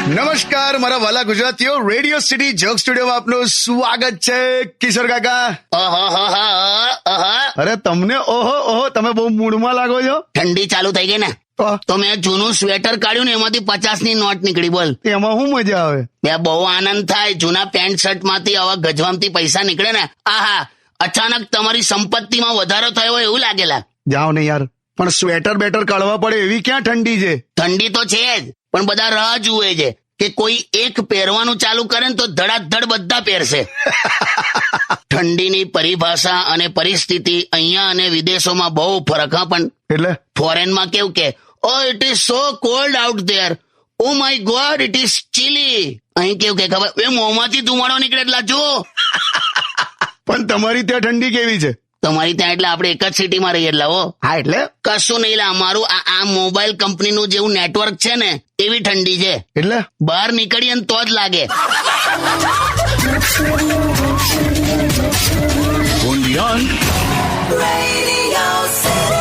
નમસ્કાર મારા વાલા ગુજરાતીઓ, રેડિયો સિટી જોક સ્ટુડિયોમાં આપનું સ્વાગત છે. કિશોર કાકા, અરે તમને ઓહો તમે બહુ મૂડમાં લાગો છો. ઠંડી ચાલુ થઈ ગઈ ને તો મેં જૂનું સ્વેટર કાઢ્યું ને એમાંથી 50 ની નોટ નીકળી. બોલ એમાં શું મજા આવે? બે બહુ આનંદ થાય. જૂના પેન્ટ શર્ટ માંથી આવા ગજવામથી પૈસા નીકળે ને, આહા, અચાનક તમારી સંપત્તિમાં વધારો થયો હોય એવું લાગેલા. જાઓ ને યાર, પણ સ્વેટર બેટર કાઢવા પડે એવી ક્યાં ઠંડી છે? ઠંડી તો છે જ, પણ બધા રાહ જુએ છે કે કોઈ એક પહેરવાનું ચાલુ કરે ને તો ધડાધડ બધા પહેરશે. ઠંડીની પરિભાષા અને પરિસ્થિતિ અહીંયા અને વિદેશોમાં બહુ ફરક. હા, પણ એટલે ફોરેનમાં કેવું કે oh it is so cold out there, oh my god it is chilly. અહીં કેવું કે ખબર, એ મોંમાંથી ધુમાડો નીકળે એટલા જો. પણ તમારી ત્યાં ઠંડી કેવી છે? તમારી ત્યાં એટલે આપણે એક જ સિટીમાં રહીએ એટલે હો. હા, એટલે કશું નહીં લા, અમારું આ મોબાઈલ કંપનીનું જેવું નેટવર્ક છે ને એવી ઠંડી છે. એટલે બહાર નીકળીએ ને તો જ લાગે. Radio City.